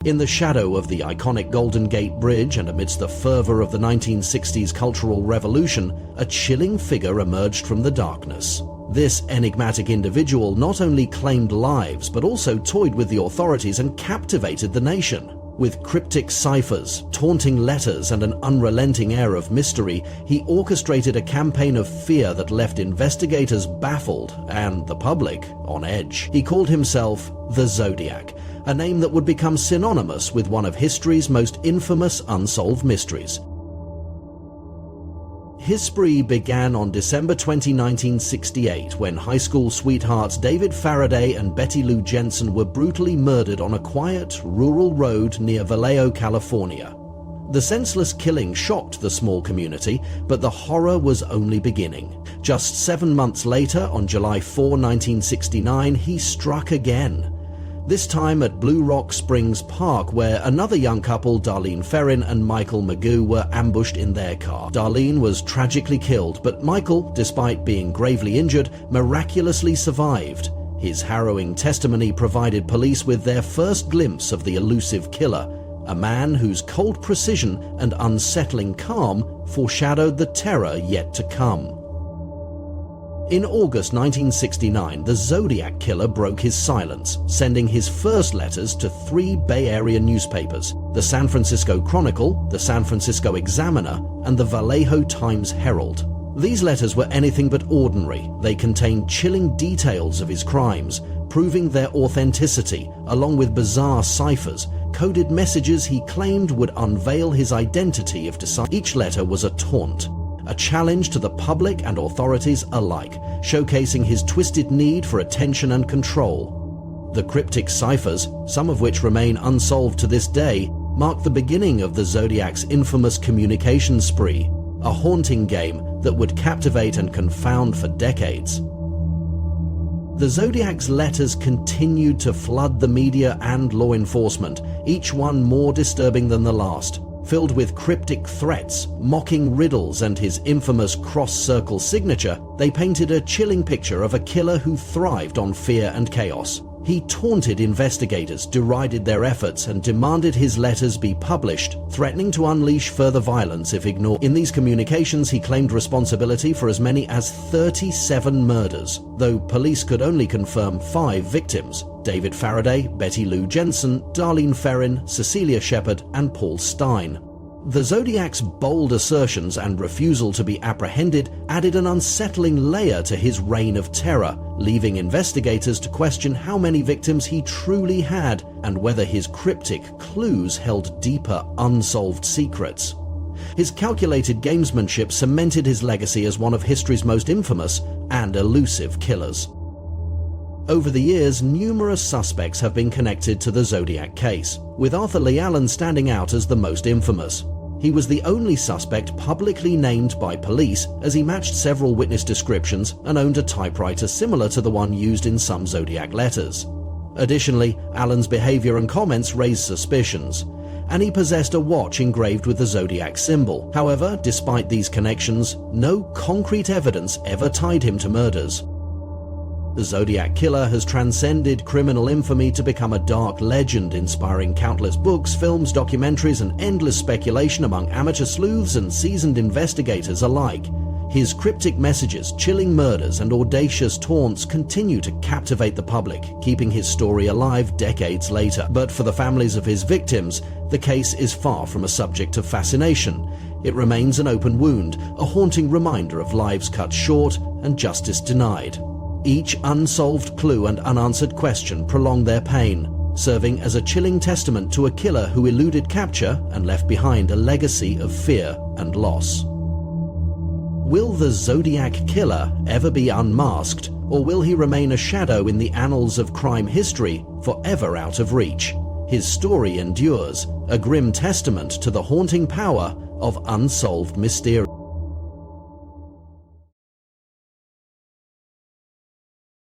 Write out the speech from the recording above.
In the shadow of the iconic Golden Gate Bridge and amidst the fervor of the 1960s Cultural Revolution, a chilling figure emerged from the darkness. This enigmatic individual not only claimed lives but also toyed with the authorities and captivated the nation. With cryptic ciphers, taunting letters, and an unrelenting air of mystery, he orchestrated a campaign of fear that left investigators baffled and the public on edge. He called himself the Zodiac, a name that would become synonymous with one of history's most infamous unsolved mysteries. His spree began on December 20, 1968, when high school sweethearts David Faraday and Betty Lou Jensen were brutally murdered on a quiet, rural road near Vallejo, California. The senseless killing shocked the small community, but the horror was only beginning. Just 7 months later, on July 4, 1969, he struck again. This time at Blue Rock Springs Park, where another young couple, Darlene Ferrin and Michael Magoo, were ambushed in their car. Darlene was tragically killed, but Michael, despite being gravely injured, miraculously survived. His harrowing testimony provided police with their first glimpse of the elusive killer, a man whose cold precision and unsettling calm foreshadowed the terror yet to come. In August 1969, the Zodiac Killer broke his silence, sending his first letters to 3 Bay Area newspapers: the San Francisco Chronicle, the San Francisco Examiner, and the Vallejo Times-Herald. These letters were anything but ordinary. They contained chilling details of his crimes, proving their authenticity, along with bizarre ciphers, coded messages he claimed would unveil his identity if decided. Each letter was a taunt, a challenge to the public and authorities alike, showcasing his twisted need for attention and control. The cryptic ciphers, some of which remain unsolved to this day, marked the beginning of the Zodiac's infamous communication spree, a haunting game that would captivate and confound for decades. The Zodiac's letters continued to flood the media and law enforcement, each one more disturbing than the last. Filled with cryptic threats, mocking riddles, and his infamous cross-circle signature, they painted a chilling picture of a killer who thrived on fear and chaos. He taunted investigators, derided their efforts, and demanded his letters be published, threatening to unleash further violence if ignored. In these communications, he claimed responsibility for as many as 37 murders, though police could only confirm 5 victims: David Faraday, Betty Lou Jensen, Darlene Ferrin, Cecilia Shepard, and Paul Stein. The Zodiac's bold assertions and refusal to be apprehended added an unsettling layer to his reign of terror, leaving investigators to question how many victims he truly had and whether his cryptic clues held deeper, unsolved secrets. His calculated gamesmanship cemented his legacy as one of history's most infamous and elusive killers. Over the years, numerous suspects have been connected to the Zodiac case, with Arthur Lee Allen standing out as the most infamous. He was the only suspect publicly named by police, as he matched several witness descriptions and owned a typewriter similar to the one used in some Zodiac letters. Additionally, Allen's behavior and comments raised suspicions, and he possessed a watch engraved with the Zodiac symbol. However, despite these connections, no concrete evidence ever tied him to murders. The Zodiac Killer has transcended criminal infamy to become a dark legend, inspiring countless books, films, documentaries, and endless speculation among amateur sleuths and seasoned investigators alike. His cryptic messages, chilling murders, and audacious taunts continue to captivate the public, keeping his story alive decades later. But for the families of his victims, the case is far from a subject of fascination. It remains an open wound, a haunting reminder of lives cut short and justice denied. Each unsolved clue and unanswered question prolonged their pain, serving as a chilling testament to a killer who eluded capture and left behind a legacy of fear and loss. Will the Zodiac Killer ever be unmasked, or will he remain a shadow in the annals of crime history, forever out of reach? His story endures, a grim testament to the haunting power of unsolved mystery.